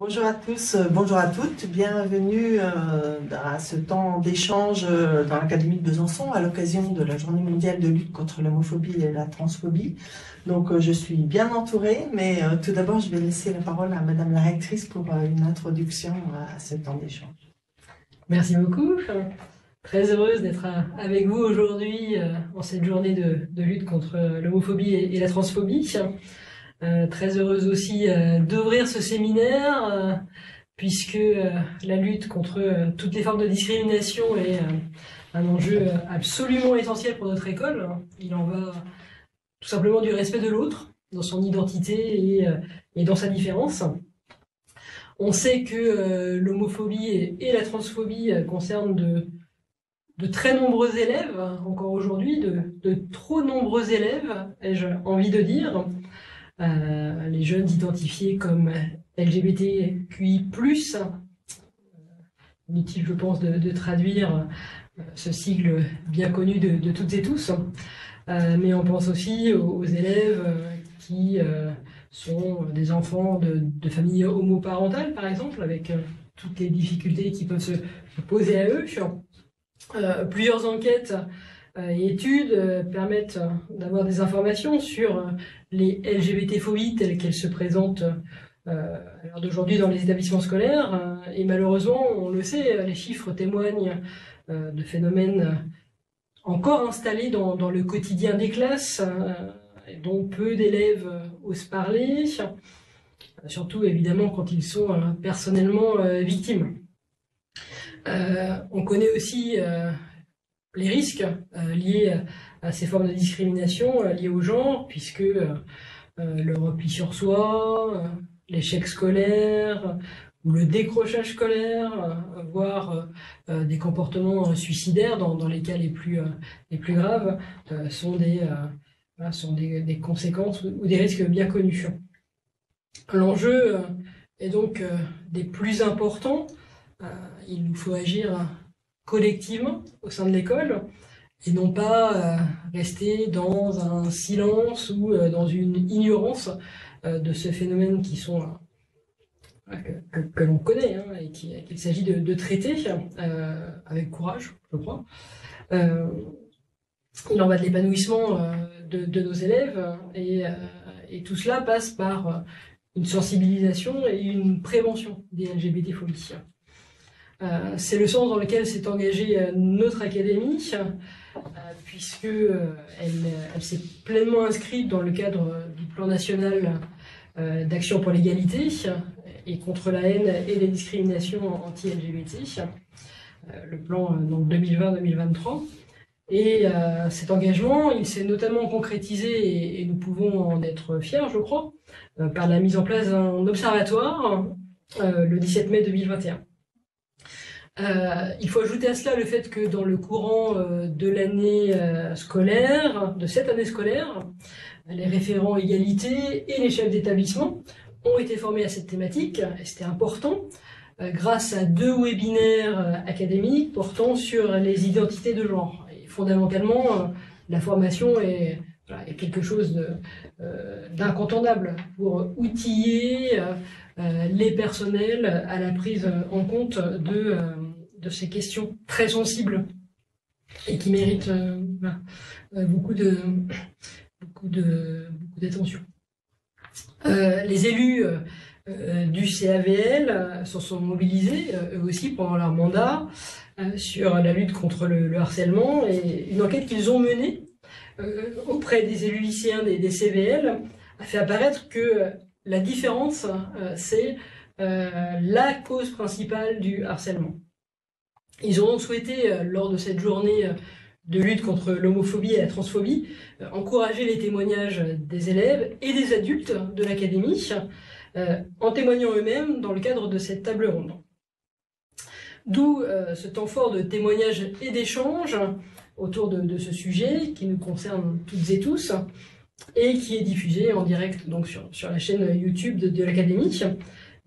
Bonjour à tous, bonjour à toutes, bienvenue à ce temps d'échange dans l'Académie de Besançon à l'occasion de la Journée mondiale de lutte contre l'homophobie et la transphobie. Donc je suis bien entourée, mais tout d'abord je vais laisser la parole à Madame la rectrice pour une introduction à ce temps d'échange. Merci beaucoup. Très heureuse d'être avec vous aujourd'hui en cette journée de lutte contre l'homophobie et la transphobie. Très heureuse aussi d'ouvrir ce séminaire puisque la lutte contre toutes les formes de discrimination est un enjeu absolument essentiel pour notre école. Il en va tout simplement du respect de l'autre dans son identité et dans sa différence. On sait que l'homophobie et la transphobie concernent de très nombreux élèves, encore aujourd'hui, de trop nombreux élèves, ai-je envie de dire. Les jeunes identifiés comme LGBTQI+, inutile je pense de traduire ce sigle bien connu de toutes et tous, mais on pense aussi aux élèves qui sont des enfants de familles homoparentales, par exemple, avec toutes les difficultés qui peuvent se poser à eux. Plusieurs enquêtes et études permettent d'avoir des informations sur les LGBT-phobies telles qu'elles se présentent à l'heure d'aujourd'hui dans les établissements scolaires. Et malheureusement, on le sait, les chiffres témoignent de phénomènes encore installés dans le quotidien des classes, dont peu d'élèves osent parler, surtout évidemment quand ils sont personnellement victimes. On connaît aussi les risques liés à ces formes de discrimination liées au genre, puisque le repli sur soi, l'échec scolaire ou le décrochage scolaire, voire des comportements suicidaires dans les cas les plus graves, sont des conséquences ou des risques bien connus. L'enjeu est donc des plus importants. Il nous faut agir collectivement au sein de l'école et non pas rester dans un silence ou dans une ignorance de ce phénomène qui sont que l'on connaît et qu'il s'agit de traiter avec courage, je crois. Il en va de l'épanouissement de nos élèves et tout cela passe par une sensibilisation et une prévention des LGBT-phobies. C'est le sens dans lequel s'est engagée notre académie, puisque elle s'est pleinement inscrite dans le cadre du plan national d'action pour l'égalité et contre la haine et les discriminations anti-LGBT, le plan donc 2020-2023. Et cet engagement, il s'est notamment concrétisé, et nous pouvons en être fiers, je crois, par la mise en place d'un observatoire le 17 mai 2021. Il faut ajouter à cela le fait que dans le courant de l'année scolaire, de cette année scolaire, les référents égalité et les chefs d'établissement ont été formés à cette thématique, et c'était important, grâce à 2 webinaires académiques portant sur les identités de genre. Et fondamentalement, la formation est quelque chose d'incontournable pour outiller les personnels à la prise en compte de ces questions très sensibles et qui méritent beaucoup d'attention. Les élus du CAVL se sont mobilisés eux aussi pendant leur mandat sur la lutte contre le harcèlement, et une enquête qu'ils ont menée auprès des élus lycéens des CVL a fait apparaître que la différence, c'est la cause principale du harcèlement. Ils ont donc souhaité, lors de cette journée de lutte contre l'homophobie et la transphobie, encourager les témoignages des élèves et des adultes de l'académie, en témoignant eux-mêmes dans le cadre de cette table ronde. D'où ce temps fort de témoignages et d'échanges autour de ce sujet qui nous concerne toutes et tous, et qui est diffusé en direct donc sur la chaîne YouTube de l'Académie.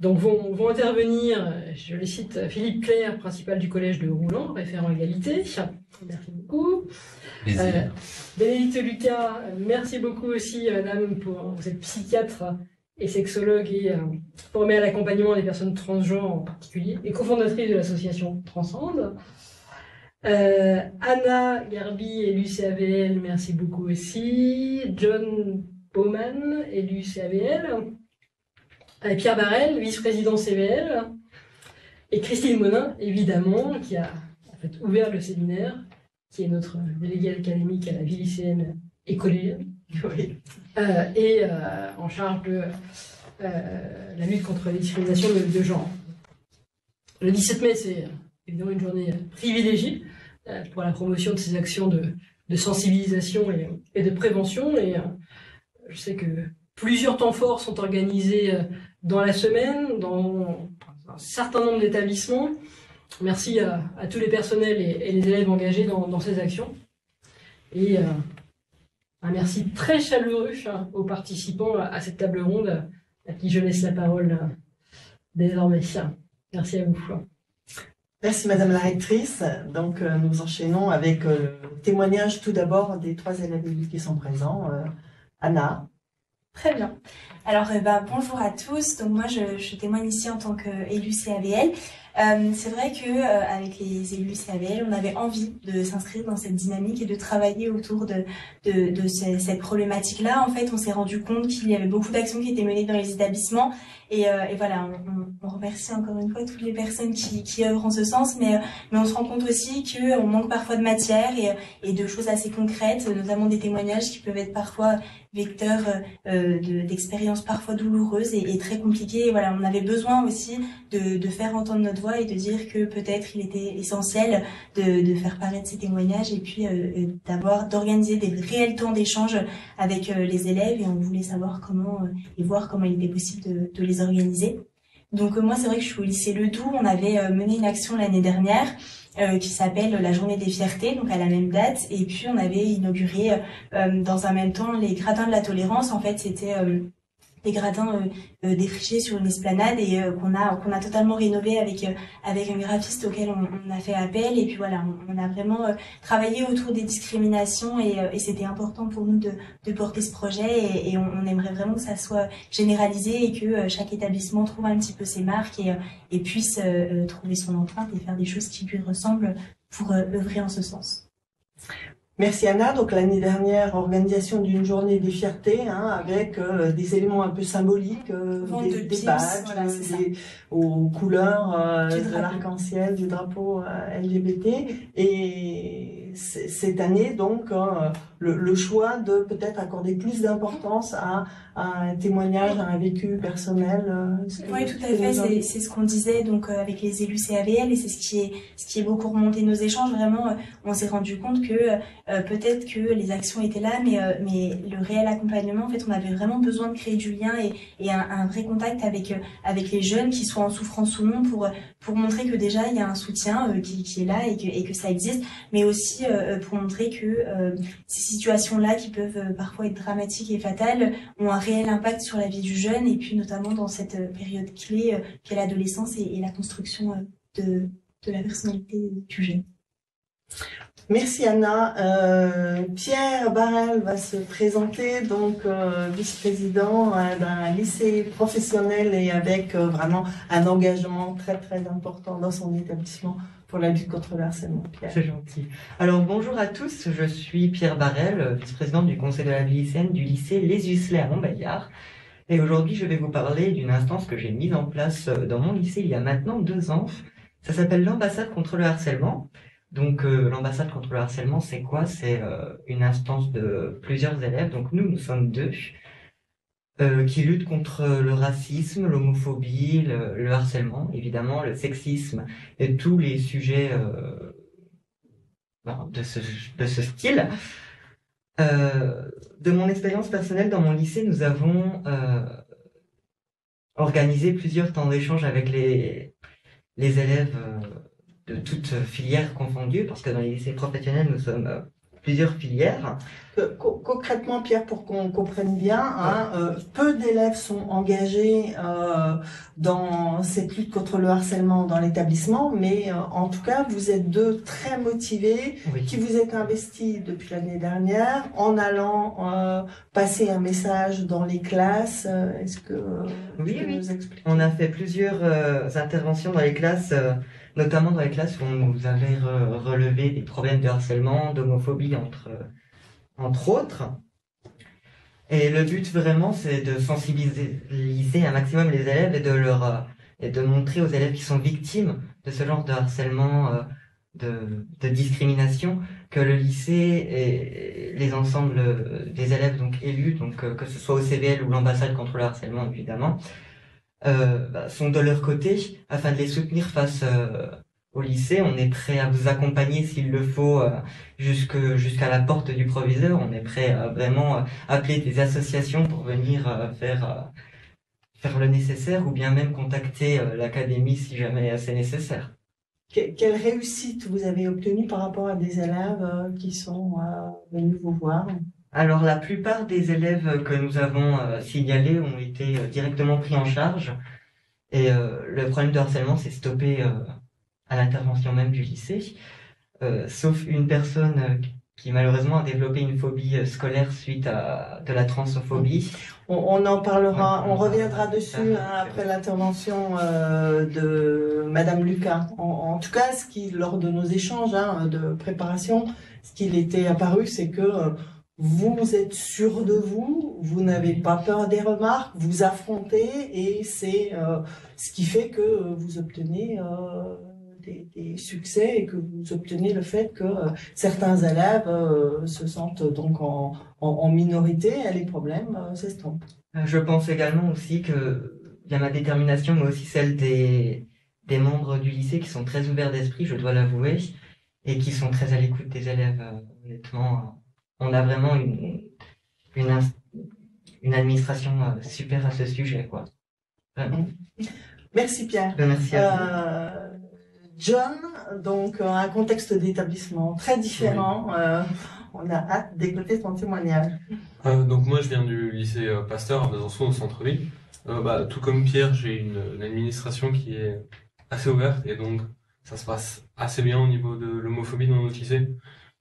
Donc vont intervenir, je les cite, Philippe Claire, principal du collège de Roulan, référent égalité. Merci beaucoup. Bénédicte Lucas, merci beaucoup aussi, madame, vous êtes psychiatre et sexologue et formée à l'accompagnement des personnes transgenres en particulier, et cofondatrice de l'association Transcende. Anna Garbi, élue CAVL, merci beaucoup aussi. John Bowman, élu CAVL. Pierre Barrel, vice-président CVL. Et Christine Monin, évidemment, qui a en fait ouvert le séminaire, qui est notre déléguée académique à la vie lycéenne et collégienne, Oui. et en charge de la lutte contre les discriminations de genre. Le 17 mai, c'est évidemment une journée privilégiée pour la promotion de ces actions de sensibilisation et de prévention. Et je sais que plusieurs temps forts sont organisés dans la semaine, dans un certain nombre d'établissements. Merci à tous les personnels et les élèves engagés dans ces actions. Et un merci très chaleureux aux participants à cette table ronde, à qui je laisse la parole désormais. Merci à vous. Merci Madame la rectrice. Donc nous enchaînons avec le témoignage tout d'abord des 3 élèves élus qui sont présents. Anna. Très bien. Alors, bonjour à tous. Donc moi, je témoigne ici en tant qu'élue CAVL. C'est vrai que avec les élus CAVL, on avait envie de s'inscrire dans cette dynamique et de travailler autour de cette problématique-là. En fait, on s'est rendu compte qu'il y avait beaucoup d'actions qui étaient menées dans les établissements. Et voilà, on remercie encore une fois toutes les personnes qui œuvrent en ce sens, mais on se rend compte aussi qu'on manque parfois de matière et de choses assez concrètes, notamment des témoignages qui peuvent être parfois vecteurs d'expériences parfois douloureuses et très compliquées. Et voilà, on avait besoin aussi de faire entendre notre voix et de dire que peut-être il était essentiel de faire paraître ces témoignages et puis d'organiser des réels temps d'échange avec les élèves, et on voulait savoir comment et voir comment il était possible de les organiser. Donc moi, c'est vrai que je suis au lycée Ledoux. On avait mené une action l'année dernière qui s'appelle la Journée des Fiertés, donc à la même date. Et puis on avait inauguré dans un même temps les gradins de la tolérance. En fait, c'était des gradins défrichés sur une esplanade et qu'on a totalement rénové avec un graphiste auquel on a fait appel. Et puis voilà, on a vraiment travaillé autour des discriminations et c'était important pour nous de porter ce projet et on aimerait vraiment que ça soit généralisé et que chaque établissement trouve un petit peu ses marques et puisse trouver son empreinte et faire des choses qui lui ressemblent pour œuvrer en ce sens. Merci Anna. Donc l'année dernière, organisation d'une journée des fiertés avec des éléments un peu symboliques, des badges, voilà, aux couleurs de l'arc-en-ciel, du drapeau LGBT. Et cette année, donc, le choix de peut-être accorder plus d'importance à un témoignage, à un vécu personnel. Oui, tout à fait. C'est ce qu'on disait donc avec les élus CAVL et c'est ce qui est beaucoup remonté nos échanges. Vraiment, on s'est rendu compte que peut-être que les actions étaient là, mais le réel accompagnement, en fait, on avait vraiment besoin de créer du lien et un vrai contact avec les jeunes, qui soient en souffrance ou non, pour montrer que déjà il y a un soutien qui est là et que ça existe, mais aussi pour montrer que ces situations-là, qui peuvent parfois être dramatiques et fatales, ont un réel impact sur la vie du jeune, et puis notamment dans cette période clé qu'est l'adolescence et la construction de la personnalité du jeune. Merci Anna. Pierre Barrel va se présenter, donc vice-président d'un lycée professionnel et avec vraiment un engagement très très important dans son établissement pour la lutte contre le harcèlement. Pierre. C'est gentil. Alors bonjour à tous, je suis Pierre Barrel, vice-président du conseil de la vie lycéenne du lycée Les Huisselets à Montbéliard. Et aujourd'hui je vais vous parler d'une instance que j'ai mise en place dans mon lycée il y a maintenant 2 ans. Ça s'appelle l'ambassade contre le harcèlement. Donc l'ambassade contre le harcèlement, c'est quoi? C'est une instance de plusieurs élèves, donc nous sommes 2, qui luttent contre le racisme, l'homophobie, le harcèlement, évidemment, le sexisme et tous les sujets de ce style. De mon expérience personnelle dans mon lycée, nous avons organisé plusieurs temps d'échange avec les élèves de toutes filières confondues, parce que dans les lycées professionnels, nous sommes plusieurs filières. Concrètement, Pierre, pour qu'on comprenne bien, peu d'élèves sont engagés dans dans cette lutte contre le harcèlement dans l'établissement, mais en tout cas, vous êtes deux très motivés, Oui. qui vous êtes investis depuis l'année dernière en allant passer un message dans les classes. Est-ce que Oui, tu peux oui. nous expliquer? On a fait plusieurs interventions dans les classes, notamment dans les classes où on nous avait relevé des problèmes de harcèlement, d'homophobie, entre autres. Et le but vraiment, c'est de sensibiliser un maximum les élèves et de montrer aux élèves qui sont victimes de ce genre de harcèlement, de discrimination, que le lycée et les ensembles des élèves donc élus, donc que ce soit au CVL ou l'ambassade contre le harcèlement évidemment, sont de leur côté afin de les soutenir face au lycée. On est prêt à vous accompagner s'il le faut jusqu'à la porte du proviseur. On est prêt à vraiment appeler des associations pour venir faire le nécessaire ou bien même contacter l'académie si jamais c'est nécessaire. Quelle réussite vous avez obtenue par rapport à des élèves qui sont venus vous voir? Alors la plupart des élèves que nous avons signalés ont été directement pris en charge et le problème de harcèlement s'est stoppé à l'intervention même du lycée, sauf une personne qui malheureusement a développé une phobie scolaire suite à de la transphobie. On en parlera, Ouais, on reviendra dessus après l'intervention de Madame Lucas. En tout cas, lors de nos échanges de préparation, ce qu'il était apparu, c'est que vous êtes sûr de vous, vous n'avez pas peur des remarques, vous affrontez et c'est ce qui fait que vous obtenez des succès et que vous obtenez le fait que certains élèves se sentent donc en minorité et les problèmes s'estompent. Je pense également aussi que il y a ma détermination, mais aussi celle des membres du lycée qui sont très ouverts d'esprit, je dois l'avouer, et qui sont très à l'écoute des élèves. Honnêtement, on a vraiment une administration super à ce sujet, quoi. Vraiment. Merci Pierre. Merci à vous. John, donc un contexte d'établissement très différent. On a hâte d'écouter ton témoignage. Donc moi je viens du lycée Pasteur à Besançon au centre-ville. Tout comme Pierre, j'ai une administration qui est assez ouverte et donc ça se passe assez bien au niveau de l'homophobie dans notre lycée.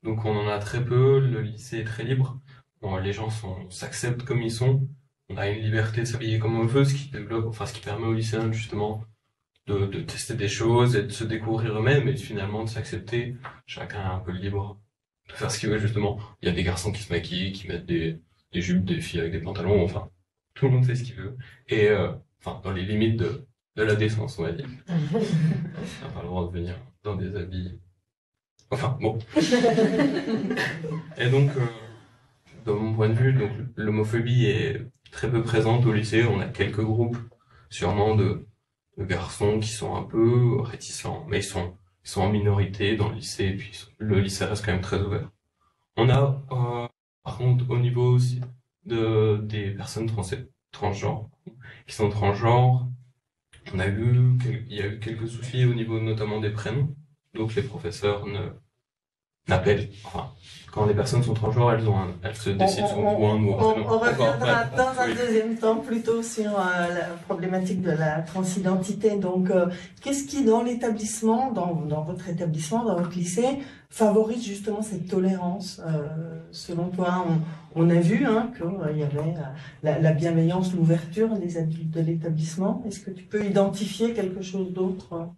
Donc on en a très peu, le lycée est très libre. Bon, les gens s'acceptent comme ils sont. On a une liberté de s'habiller comme on veut, ce qui permet aux lycéens justement de tester des choses et de se découvrir eux-mêmes et finalement de s'accepter. Chacun est un peu libre de faire ce qu'il veut justement. Il y a des garçons qui se maquillent, qui mettent des jupes, des filles avec des pantalons, enfin, tout le monde fait ce qu'il veut. Et dans les limites de la décence, on va dire. On n'a pas le droit de venir dans des habits... Enfin, bon. Et donc, de mon point de vue, donc l'homophobie est très peu présente au lycée. On a quelques groupes, sûrement de garçons qui sont un peu réticents, mais ils sont en minorité dans le lycée, et puis le lycée reste quand même très ouvert. On a, par contre, au niveau aussi des personnes transgenres, qui sont transgenres, il y a eu quelques soucis au niveau notamment des prénoms, donc les professeurs n'appellent, quand les personnes sont transgenres, elles se décident sur un ou un prénom. On reviendra dans un deuxième temps plutôt sur la problématique de la transidentité. Donc, qu'est-ce qui, dans l'établissement, dans votre établissement, dans votre lycée, favorise justement cette tolérance? Selon toi, on a vu qu'il y avait la bienveillance, l'ouverture des adultes de l'établissement. Est-ce que tu peux identifier quelque chose d'autre?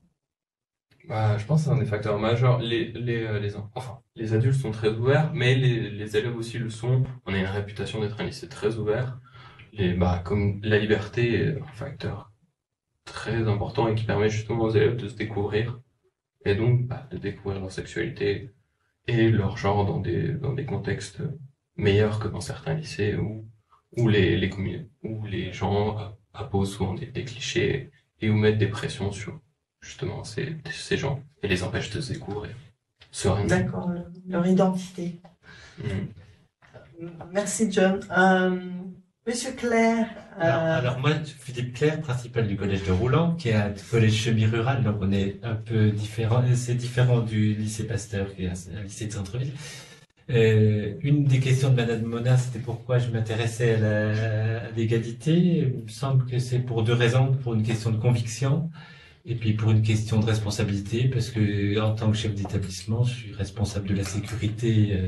Je pense que c'est un des facteurs majeurs. Les adultes sont très ouverts, mais les élèves aussi le sont. On a une réputation d'être un lycée très ouvert. Comme la liberté est un facteur très important et qui permet justement aux élèves de se découvrir et donc de découvrir leur sexualité et leur genre dans des contextes meilleurs que dans certains lycées où les gens apposent souvent des clichés et où mettent des pressions sur justement ces gens et les empêchent de se découvrir sereinement. D'accord, leur identité. Merci John. Monsieur Claire. Alors moi, Philippe Claire, principal du collège de Roulan, qui est un collège semi-rural, donc on est un peu différent. C'est différent du lycée Pasteur, qui est un lycée de centre-ville. Une des questions de Madame Mona, c'était pourquoi je m'intéressais à l'égalité. Il me semble que c'est pour deux raisons, pour une question de conviction et puis pour une question de responsabilité, parce que en tant que chef d'établissement, je suis responsable de la sécurité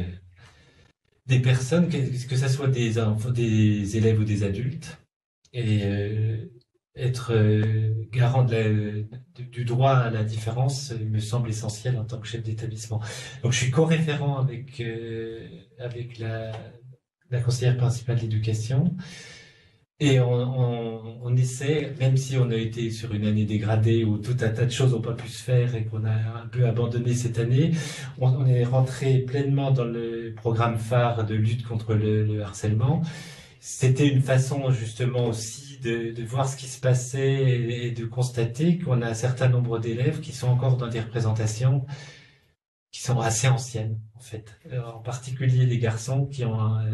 des personnes, que ce soit des enfants, des élèves ou des adultes, et être garant du droit à la différence me semble essentiel en tant que chef d'établissement. Donc je suis co-référent avec la conseillère principale d'éducation, et on essaie, même si on a été sur une année dégradée où tout un tas de choses n'ont pas pu se faire et qu'on a un peu abandonné cette année, on est rentré pleinement dans le programme phare de lutte contre le harcèlement. C'était une façon justement aussi de voir ce qui se passait et de constater qu'on a un certain nombre d'élèves qui sont encore dans des représentations qui sont assez anciennes, en fait. En particulier les garçons qui ont un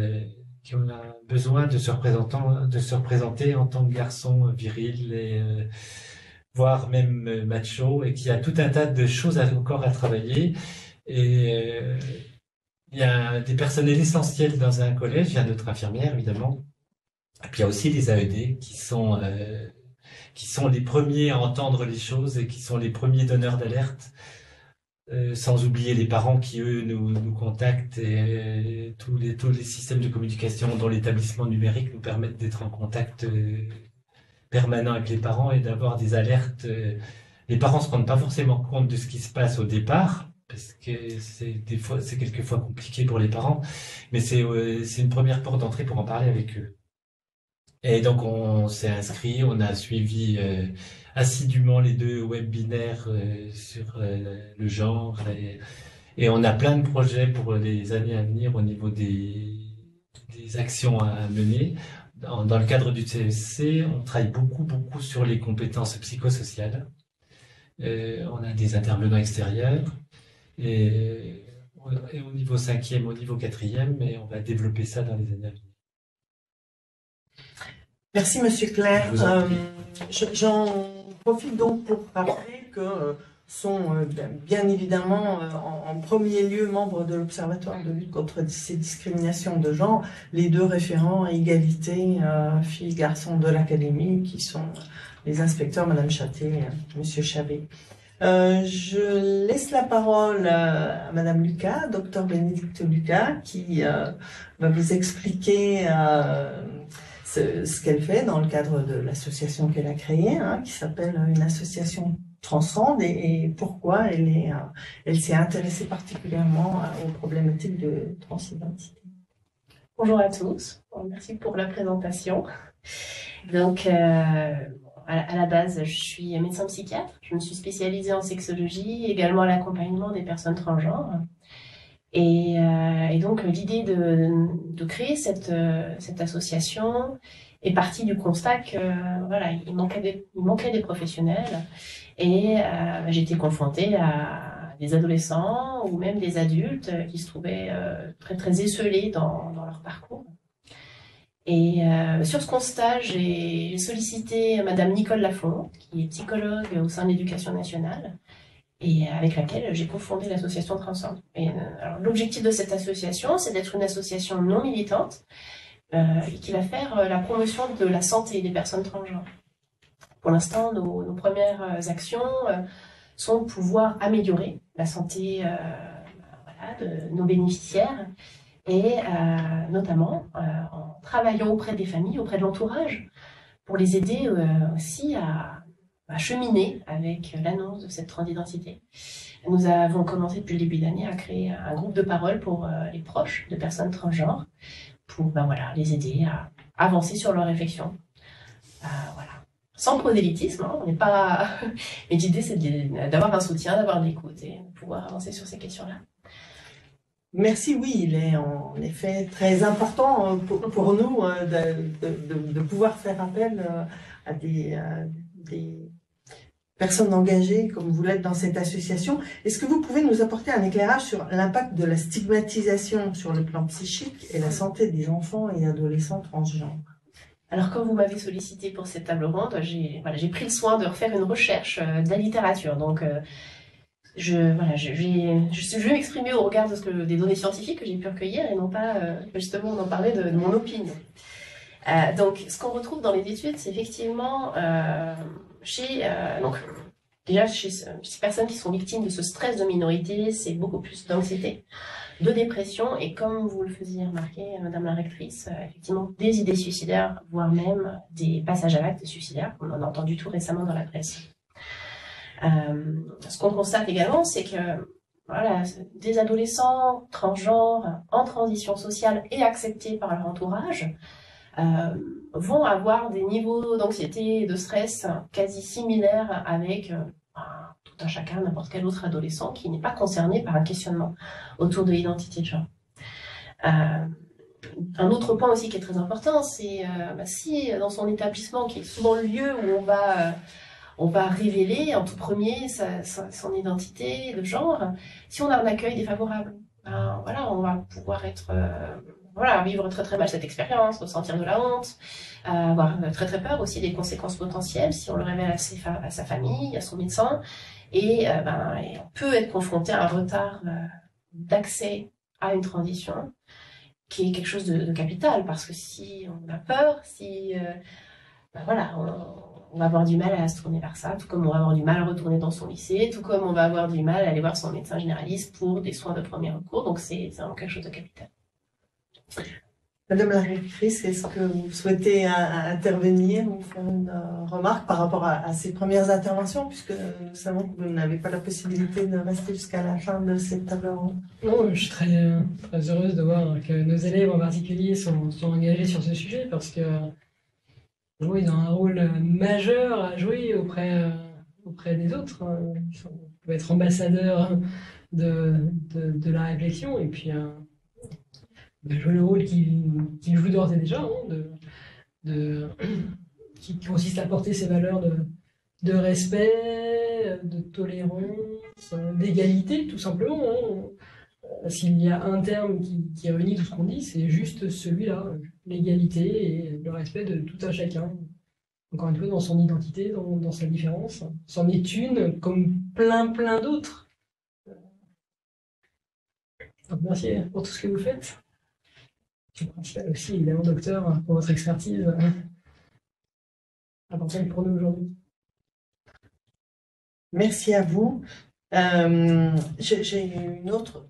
besoin de se représenter en tant que garçon viril et voire même macho, et qui a tout un tas de choses encore à travailler. Et il y a des personnels essentiels dans un collège, il y a notre infirmière évidemment, et puis il y a aussi les AED qui sont les premiers à entendre les choses et qui sont les premiers donneurs d'alerte, sans oublier les parents qui eux nous contactent, et tous les systèmes de communication dont l'établissement numérique nous permettent d'être en contact permanent avec les parents et d'avoir des alertes. Les parents se rendent pas forcément compte de ce qui se passe au départ, parce que c'est quelquefois compliqué pour les parents, mais c'est une première porte d'entrée pour en parler avec eux. Et donc on s'est inscrit, on a suivi assidûment les 2 webinaires sur le genre, et on a plein de projets pour les années à venir au niveau des actions à mener. Dans le cadre du CSC, on travaille beaucoup sur les compétences psychosociales. On a des intervenants extérieurs. Et au niveau 5e, au niveau 4e, mais on va développer ça dans les années à venir. Merci Monsieur Claire. Je vous en prie. J'en profite donc pour rappeler que sont bien évidemment en premier lieu membres de l'Observatoire de lutte contre ces discriminations de genre, les 2 référents à égalité filles-garçons de l'Académie, qui sont les inspecteurs Madame Chaté et Monsieur Chabet. Je laisse la parole à Madame Lucas, docteur Bénédicte Lucas, qui va vous expliquer ce qu'elle fait dans le cadre de l'association qu'elle a créée, qui s'appelle une association Transcende, et pourquoi elle s'est intéressée particulièrement aux problématiques de transidentité. Bonjour à tous, merci pour la présentation. Donc, à la base, je suis médecin psychiatre, je me suis spécialisée en sexologie, également à l'accompagnement des personnes transgenres. Et donc, l'idée de créer cette association est partie du constat que voilà, il manquait des professionnels, et j'étais confrontée à des adolescents ou même des adultes qui se trouvaient très très esseulés dans leur parcours. Et sur ce constat, j'ai sollicité Madame Nicole Lafont, qui est psychologue au sein de l'Éducation nationale, et avec laquelle j'ai cofondé l'association Transcende. Et alors, l'objectif de cette association, c'est d'être une association non militante et qui va faire la promotion de la santé des personnes transgenres. Pour l'instant, nos premières actions sont de pouvoir améliorer la santé de nos bénéficiaires, et notamment en travaillant auprès des familles, auprès de l'entourage, pour les aider aussi à cheminer avec l'annonce de cette transidentité. Nous avons commencé depuis le début d'année à créer un groupe de parole pour les proches de personnes transgenres, pour les aider à avancer sur leur réflexion. Sans prosélytisme, on n'est pas... Mais l'idée, c'est d'avoir un soutien, d'avoir de l'écoute et de pouvoir avancer sur ces questions-là. Merci, oui, il est en effet très important pour nous de pouvoir faire appel à des personnes engagées comme vous l'êtes dans cette association. Est-ce que vous pouvez nous apporter un éclairage sur l'impact de la stigmatisation sur le plan psychique et la santé des enfants et adolescents transgenres? Alors, quand vous m'avez sollicité pour cette table ronde, j'ai pris le soin de refaire une recherche de la littérature. Donc, je vais m'exprimer au regard des données scientifiques que j'ai pu recueillir et non pas justement d'en parler de mon opinion. Donc, ce qu'on retrouve dans les études, c'est effectivement déjà chez ces personnes qui sont victimes de ce stress de minorité, c'est beaucoup plus d'anxiété, de dépression et comme vous le faisiez remarquer, Madame la rectrice, effectivement des idées suicidaires, voire même des passages à l'acte suicidaires, on en a entendu tout récemment dans la presse. Ce qu'on constate également, c'est que voilà, des adolescents transgenres, en transition sociale et acceptés par leur entourage, vont avoir des niveaux d'anxiété et de stress quasi similaires avec tout un chacun, n'importe quel autre adolescent qui n'est pas concerné par un questionnement autour de l'identité de genre. Un autre point aussi qui est très important, c'est si dans son établissement, qui est souvent le lieu où on va révéler en tout premier son identité de genre, si on a un accueil défavorable, voilà, on va pouvoir être... vivre très très mal cette expérience, ressentir de la honte, avoir très très peur aussi des conséquences potentielles si on le révèle à sa famille, à son médecin, et on peut être confronté à un retard d'accès à une transition qui est quelque chose de capital, parce que si on a peur, on va avoir du mal à se tourner vers ça, tout comme on va avoir du mal à retourner dans son lycée, tout comme on va avoir du mal à aller voir son médecin généraliste pour des soins de premier recours, donc c'est vraiment quelque chose de capital. Madame la rectrice, est-ce que vous souhaitez intervenir ou faire une remarque par rapport à ces premières interventions, puisque nous savons que vous n'avez pas la possibilité de rester jusqu'à la fin de cette table ronde? Non, je suis très, très heureuse de voir que nos élèves en particulier sont engagés sur ce sujet parce que ils ont un rôle majeur à jouer auprès des autres. Ils peuvent être ambassadeurs de la réflexion et puis de jouer le rôle qu'ils jouent d'ores et déjà, qui consiste à porter ces valeurs de respect, de tolérance, d'égalité, tout simplement. S'il y a un terme qui réunit tout ce qu'on dit, c'est juste celui-là, l'égalité et le respect de tout un chacun. Encore une fois, dans son identité, dans sa différence. C'en est une, comme plein d'autres. Donc, merci pour tout ce que vous faites. Je principal aussi, évidemment, docteur, pour votre expertise importante pour nous aujourd'hui. Merci à vous. J'ai une autre.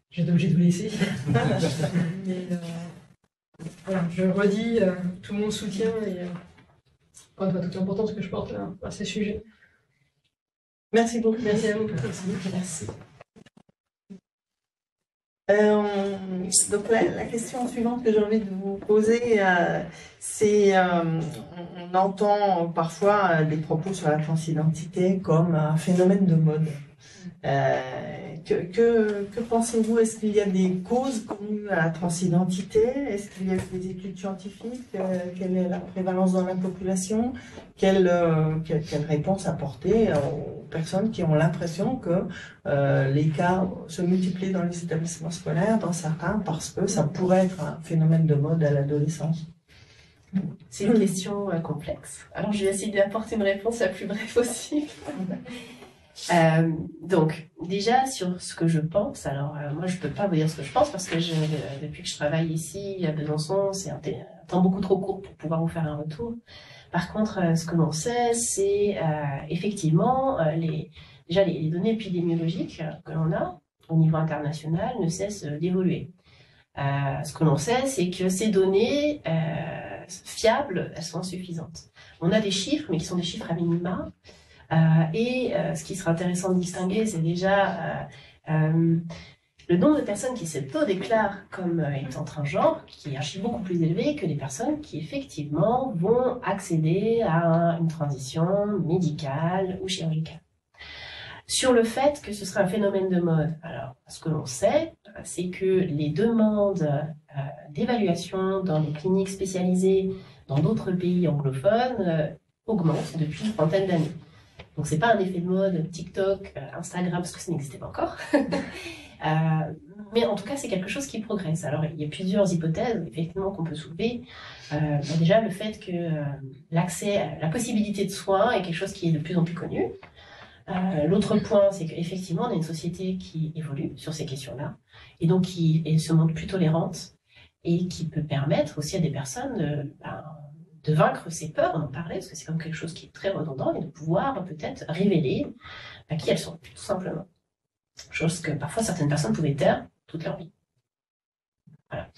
J'étais obligée de vous laisser. Mais voilà, je redis tout mon soutien et encore une fois toute l'importance que je porte à ces sujets. Merci beaucoup. Merci à vous. Merci. Donc la question suivante que j'ai envie de vous poser, c'est on entend parfois des propos sur la transidentité comme un phénomène de mode. Que pensez-vous? Est-ce qu'il y a des causes connues à la transidentité? Est-ce qu'il y a des études scientifiques? Quelle est la prévalence dans la population? Quelle réponse apporter aux personnes qui ont l'impression que les cas se multiplient dans les établissements scolaires, dans certains, parce que ça pourrait être un phénomène de mode à l'adolescence? C'est une question complexe. Alors je vais essayer d'apporter une réponse la plus brève possible. Donc, déjà, sur ce que je pense, alors moi je peux pas vous dire ce que je pense parce que depuis que je travaille ici à Besançon, c'est un temps beaucoup trop court pour pouvoir vous faire un retour. Par contre, ce que l'on sait, c'est effectivement les données épidémiologiques que l'on a au niveau international ne cessent d'évoluer. Ce que l'on sait, c'est que ces données fiables, elles sont insuffisantes. On a des chiffres, mais qui sont des chiffres à minima. Ce qui serait intéressant de distinguer, c'est déjà le nombre de personnes qui s'auto-déclarent comme étant transgenres, qui est un chiffre beaucoup plus élevé que les personnes qui effectivement vont accéder à une transition médicale ou chirurgicale. Sur le fait que ce serait un phénomène de mode, alors ce que l'on sait, c'est que les demandes d'évaluation dans les cliniques spécialisées dans d'autres pays anglophones augmentent depuis une trentaine d'années. Donc c'est pas un effet de mode TikTok, Instagram, parce que ça n'existait pas encore. Mais en tout cas, c'est quelque chose qui progresse. Alors il y a plusieurs hypothèses effectivement qu'on peut soulever. Déjà le fait que la possibilité de soins est quelque chose qui est de plus en plus connu. L'autre point, c'est qu'effectivement, on a une société qui évolue sur ces questions-là, et donc se montre plus tolérante, et qui peut permettre aussi à des personnes de vaincre ces peurs, d'en parler, parce que c'est comme quelque chose qui est très redondant, et de pouvoir peut-être révéler qui elles sont, tout simplement. Chose que parfois certaines personnes pouvaient taire toute leur vie. Voilà.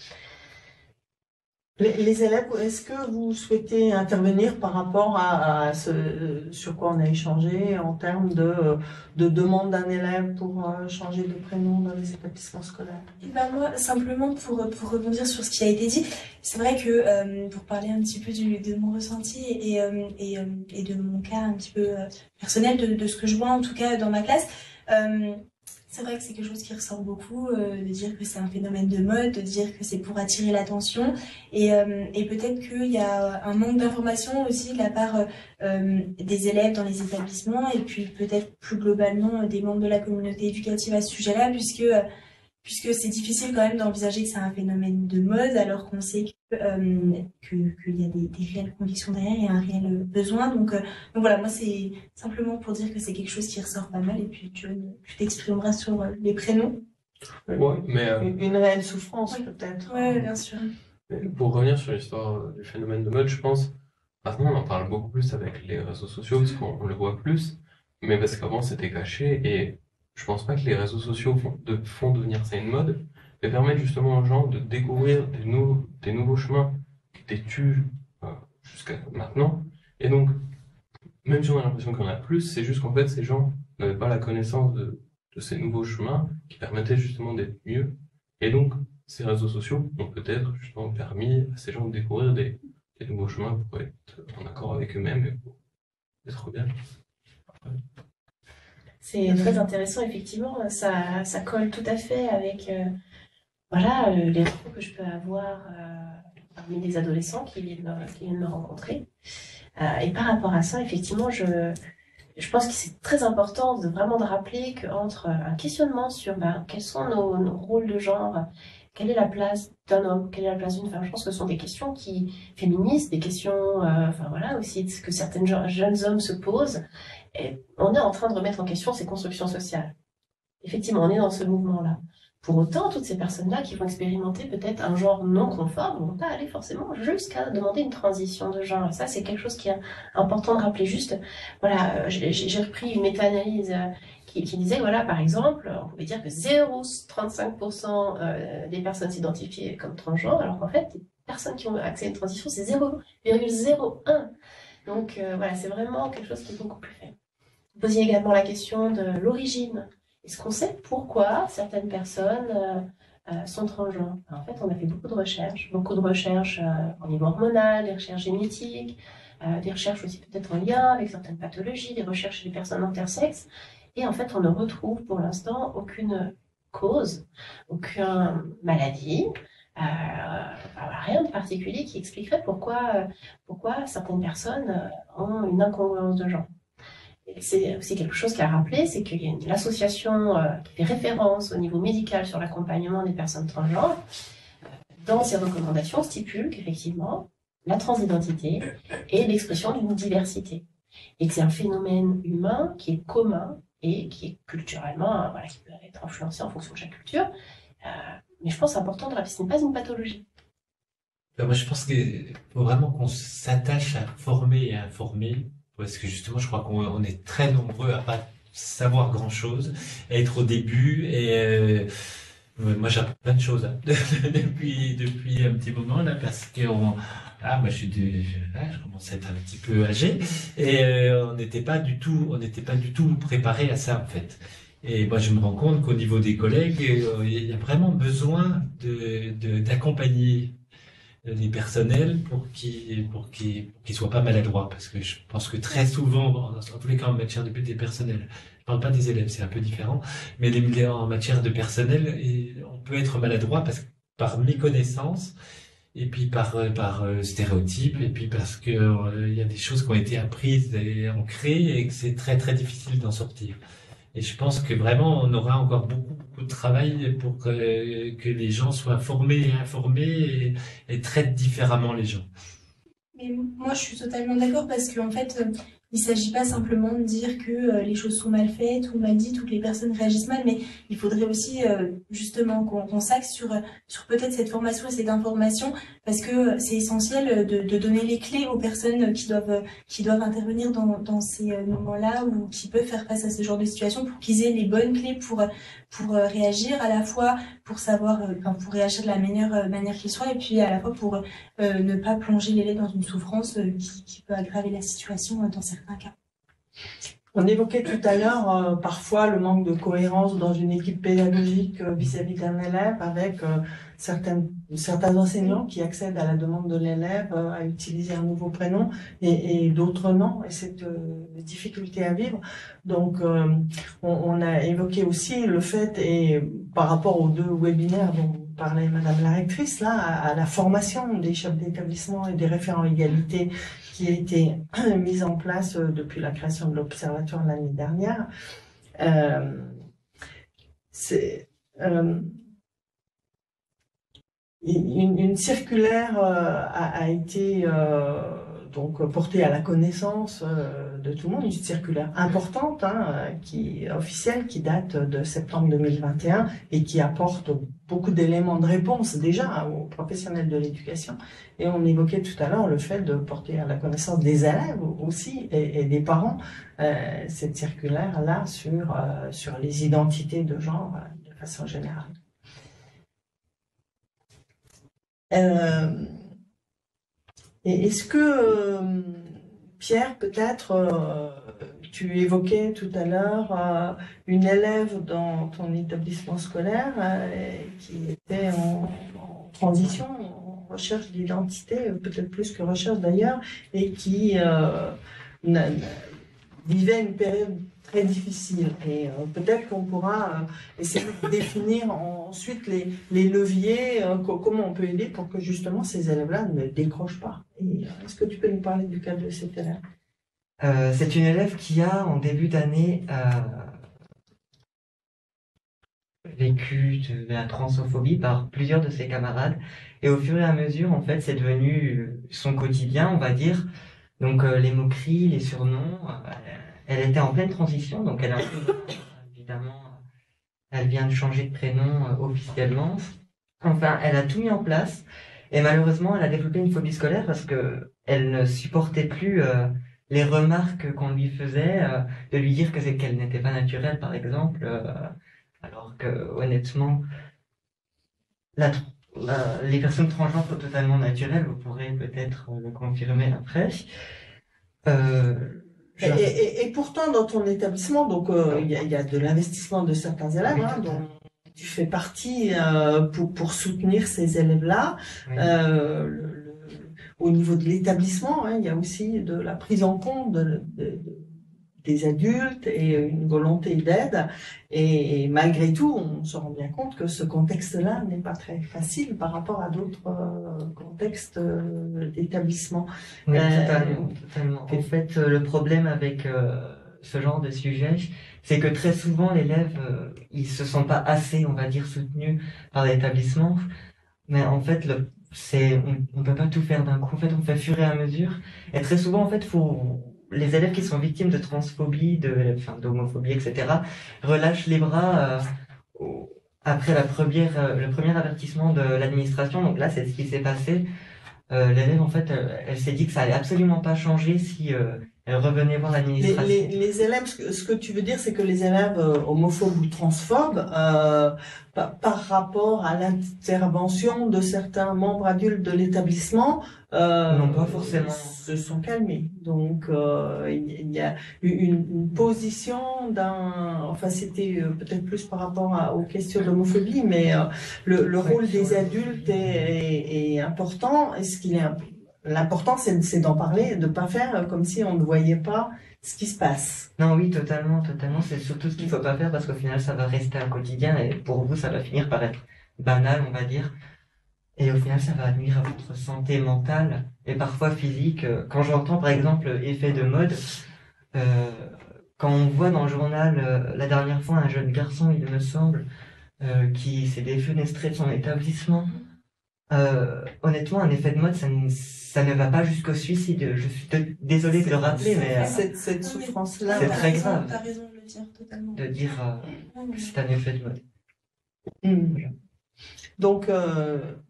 Les élèves, est-ce que vous souhaitez intervenir par rapport à ce sur quoi on a échangé en termes de demande d'un élève pour changer de prénom dans les établissements scolaires? Et ben moi, simplement pour rebondir sur ce qui a été dit, c'est vrai que pour parler un petit peu de mon ressenti et de mon cas un petit peu personnel, de ce que je vois en tout cas dans ma classe, c'est vrai que c'est quelque chose qui ressort beaucoup, de dire que c'est un phénomène de mode, de dire que c'est pour attirer l'attention, et peut-être qu'il y a un manque d'information aussi de la part des élèves dans les établissements, et puis peut-être plus globalement des membres de la communauté éducative à ce sujet-là, puisque c'est difficile quand même d'envisager que c'est un phénomène de mode, alors qu'on sait qu'il y a des réelles convictions derrière et un réel besoin. Donc voilà, moi c'est simplement pour dire que c'est quelque chose qui ressort pas mal, et puis tu t'exprimeras sur les prénoms. Ouais, mais Une réelle souffrance Oui. peut-être. Ouais, bien sûr. pour revenir sur l'histoire du phénomène de mode, je pense, maintenant on en parle beaucoup plus avec les réseaux sociaux, parce qu'on le voit plus, mais parce qu'avant c'était caché, et je pense pas que les réseaux sociaux font devenir ça une mode, mais permettent justement aux gens de découvrir des nouveaux chemins qui étaient tus jusqu'à maintenant. Et donc, même si on a l'impression qu'il y en a plus, c'est juste qu'en fait ces gens n'avaient pas la connaissance de ces nouveaux chemins qui permettaient justement d'être mieux. Et donc, ces réseaux sociaux ont peut-être justement permis à ces gens de découvrir des nouveaux chemins pour être en accord avec eux-mêmes et pour être bien. C'est très intéressant, effectivement. Ça colle tout à fait avec voilà, les retours que je peux avoir parmi les adolescents qui viennent me rencontrer. Et par rapport à ça, effectivement, je pense que c'est très important de rappeler qu'entre un questionnement sur quels sont nos rôles de genre, quelle est la place d'un homme, quelle est la place d'une femme, je pense que ce sont des questions féministes, des questions voilà, aussi que certains jeunes hommes se posent. Et on est en train de remettre en question ces constructions sociales. Effectivement, on est dans ce mouvement-là. Pour autant, toutes ces personnes-là qui vont expérimenter peut-être un genre non conforme ne vont pas aller forcément jusqu'à demander une transition de genre. Et ça, c'est quelque chose qui est important de rappeler. Juste, voilà, j'ai repris une méta-analyse qui disait, voilà, par exemple, on pouvait dire que 0,35% des personnes s'identifiaient comme transgenres, alors qu'en fait, les personnes qui ont accès à une transition, c'est 0,01. Donc voilà, c'est vraiment quelque chose qui est beaucoup plus faible. Vous posiez également la question de l'origine. Est-ce qu'on sait pourquoi certaines personnes sont transgenres? En fait, on a fait beaucoup de recherches au niveau hormonal, des recherches génétiques, des recherches aussi peut-être en lien avec certaines pathologies, des recherches chez les personnes intersexes. Et en fait, on ne retrouve pour l'instant aucune cause, aucune maladie, rien de particulier qui expliquerait pourquoi certaines personnes ont une incongruence de genre. C'est aussi quelque chose qui a rappelé, c'est qu'il y a l'association qui fait référence au niveau médical sur l'accompagnement des personnes transgenres. Dans ses recommandations, stipule qu'effectivement, la transidentité est l'expression d'une diversité. Et que c'est un phénomène humain qui est commun et qui est culturellement, voilà, qui peut être influencé en fonction de chaque culture. Mais je pense que c'est important de rappeler que ce n'est pas une pathologie. Moi, je pense qu'il faut vraiment qu'on s'attache à former et à informer, parce que justement, je crois qu'on est très nombreux à pas savoir grand-chose, à être au début, et moi j'apprends plein de choses depuis un petit moment là, parce que moi je commence à être un petit peu âgé, et on n'était pas du tout préparé à ça en fait. Et moi, je me rends compte qu'au niveau des collègues, il y a vraiment besoin d'accompagner les personnels pour qu'ils soient pas maladroits, parce que je pense que très souvent, dans tous les cas en matière des personnels, je parle pas des élèves, c'est un peu différent, mais en matière de personnel, on peut être maladroit par méconnaissance, et puis par stéréotypes, et puis parce que il y a des choses qui ont été apprises et ancrées, et que c'est très très difficile d'en sortir. Et je pense que vraiment, on aura encore beaucoup de travail pour que les gens soient formés et informés et traitent différemment les gens. Mais moi, je suis totalement d'accord parce qu'en fait, il s'agit pas simplement de dire que les choses sont mal faites ou mal dites ou que les personnes réagissent mal, mais il faudrait aussi justement qu'on s'axe sur peut-être cette formation et cette information, parce que c'est essentiel de donner les clés aux personnes qui doivent intervenir dans ces moments-là ou qui peuvent faire face à ce genre de situation, pour qu'ils aient les bonnes clés pour réagir, à la fois pour savoir, pour réagir de la meilleure manière qu'il soit, et puis à la fois pour ne pas plonger l'élève dans une souffrance qui peut aggraver la situation dans certains cas. On évoquait tout à l'heure parfois le manque de cohérence dans une équipe pédagogique vis-à-vis d'un élève, avec certains enseignants qui accèdent à la demande de l'élève à utiliser un nouveau prénom et d'autres non, et cette difficulté à vivre. Donc on a évoqué aussi le fait, et par rapport aux 2 webinaires dont parlait Madame la rectrice, là, à la formation des chefs d'établissement et des référents égalité qui a été mise en place depuis la création de l'Observatoire l'année dernière. Une circulaire a été donc portée à la connaissance de tout le monde, une circulaire importante, officielle, qui date de septembre 2021 et qui apporte beaucoup d'éléments de réponse déjà aux professionnels de l'éducation. Et on évoquait tout à l'heure le fait de porter à la connaissance des élèves aussi et des parents cette circulaire-là sur les identités de genre de façon générale. Et est-ce que, Pierre, peut-être, tu évoquais tout à l'heure une élève dans ton établissement scolaire qui était en transition, en recherche d'identité, peut-être plus que recherche d'ailleurs, et qui vivait une période très difficile. Et peut-être qu'on pourra essayer de définir ensuite les leviers, comment on peut aider pour que justement ces élèves-là ne décrochent pas. Et est-ce que tu peux nous parler du cas de cet élève? C'est une élève qui a, en début d'année, vécu de la transphobie par plusieurs de ses camarades. Et au fur et à mesure, en fait, c'est devenu son quotidien, on va dire. Donc, les moqueries, les surnoms. Elle était en pleine transition, donc elle a évidemment, elle vient de changer de prénom officiellement. Enfin, elle a tout mis en place. Et malheureusement, elle a développé une phobie scolaire parce que elle ne supportait plus les remarques qu'on lui faisait, de lui dire qu'elle n'était pas naturelle, par exemple, alors que honnêtement, les personnes transgenres sont totalement naturelles. Vous pourrez peut-être le confirmer après. Et pourtant, dans ton établissement, donc il y a de l'investissement de certains élèves, dont tu fais partie pour soutenir ces élèves-là. Oui. Au niveau de l'établissement, il y a aussi de la prise en compte des adultes et une volonté d'aide. Et malgré tout, on se rend bien compte que ce contexte-là n'est pas très facile par rapport à d'autres contextes d'établissement. Oui, totalement. En fait, le problème avec ce genre de sujet, c'est que très souvent, l'élève, il se sent pas assez, on va dire, soutenu par l'établissement. Mais en fait, on peut pas tout faire d'un coup. En fait, on fait fur et à mesure. Et très souvent, en fait, les élèves qui sont victimes de transphobie, d'homophobie, etc., relâchent les bras après le premier avertissement de l'administration. Donc là, c'est ce qui s'est passé. L'élève, en fait, elle s'est dit que ça allait absolument pas changer si elle revenait voir l'administration. Les élèves, ce que tu veux dire, c'est que les élèves homophobes ou transphobes, par rapport à l'intervention de certains membres adultes de l'établissement, non, pas forcément. Se sont calmés. Donc, il y a une position enfin, c'était peut-être plus par rapport aux questions d'homophobie, mais le rôle des adultes est important. L'important, c'est d'en parler, de pas faire comme si on ne voyait pas ce qui se passe. Non, oui, totalement. C'est surtout ce qu'il faut pas faire, parce qu'au final, ça va rester un quotidien et pour vous, ça va finir par être banal, on va dire. Et au final, ça va nuire à votre santé mentale et parfois physique. Quand j'entends, par exemple, effet de mode, quand on voit dans le journal, la dernière fois, un jeune garçon, il me semble, qui s'est défenestré de son établissement Honnêtement, un effet de mode, ça ne va pas jusqu'au suicide. Je suis désolée de le rappeler, mais Cette souffrance-là, c'est très grave. T'as raison de le dire, totalement. de dire que c'est un effet de mode. Voilà. Donc,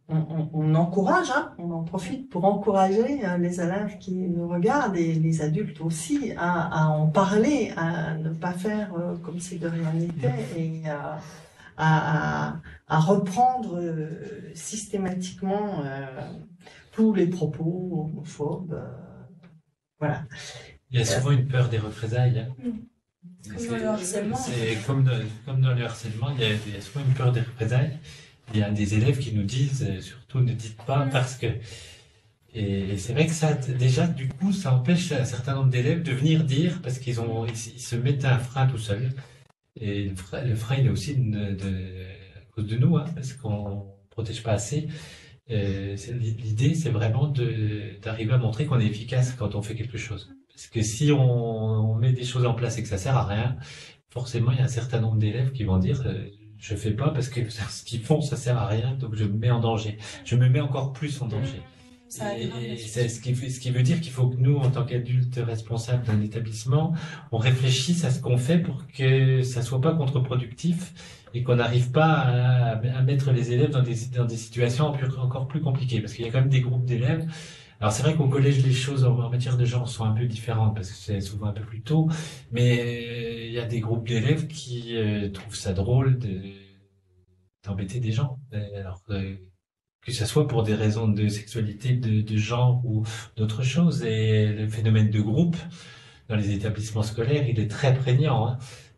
on encourage, hein, on en profite pour encourager les élèves qui nous regardent et les adultes aussi à en parler, à ne pas faire comme si de rien n'était et à reprendre systématiquement tous les propos homophobes. Voilà. Il y a souvent une peur des représailles. Hein. Comme dans le harcèlement. C'est comme dans le harcèlement, il y a souvent une peur des représailles. Il y a des élèves qui nous disent, surtout ne dites pas parce que... Et c'est vrai que ça, déjà, du coup, ça empêche un certain nombre d'élèves de venir dire parce ils se mettent un frein tout seuls. Et le frein, il est aussi à cause de nous, hein, parce qu'on protège pas assez. L'idée, c'est vraiment d'arriver à montrer qu'on est efficace quand on fait quelque chose. Parce que si on met des choses en place et que ça sert à rien, forcément, il y a un certain nombre d'élèves qui vont dire je fais pas parce que ce qu'ils font, ça sert à rien, donc je me mets en danger. Je me mets encore plus en danger. Et c'est ce qui veut dire qu'il faut que nous, en tant qu'adultes responsables d'un établissement, on réfléchisse à ce qu'on fait pour que ça soit pas contre-productif et qu'on n'arrive pas à mettre les élèves dans des situations encore plus compliquées. Parce qu'il y a quand même des groupes d'élèves. Alors c'est vrai qu'au collège, les choses en matière de genre sont un peu différentes parce que c'est souvent un peu plus tôt. Mais il y a des groupes d'élèves qui trouvent ça drôle d'embêter des gens. Alors que ce soit pour des raisons de sexualité, de genre ou d'autres choses. Et le phénomène de groupe dans les établissements scolaires, il est très prégnant. Hein.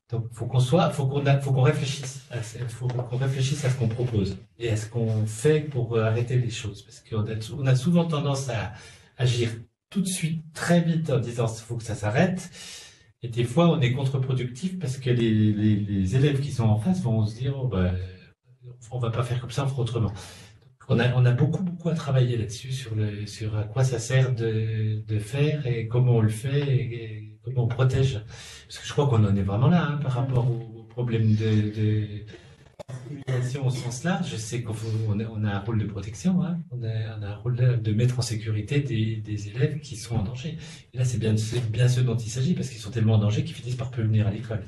Donc, faut qu'on réfléchisse à ce qu'on propose et à ce qu'on fait pour arrêter les choses. Parce qu'on a souvent tendance à agir tout de suite, très vite, en disant il faut que ça s'arrête. Et des fois, on est contre-productif parce que les élèves qui sont en face vont se dire, on va pas faire comme ça, on fera autrement. On a beaucoup à travailler là-dessus, sur à quoi ça sert de faire et comment on le fait et comment on protège. Parce que je crois qu'on en est vraiment là, hein, par rapport au problème de discrimination au sens large. Je sais qu'on a un rôle de protection, hein. On a un rôle de mettre en sécurité des élèves qui sont en danger. Et là, c'est bien ceux dont il s'agit, parce qu'ils sont tellement en danger qu'ils finissent par plus venir à l'école.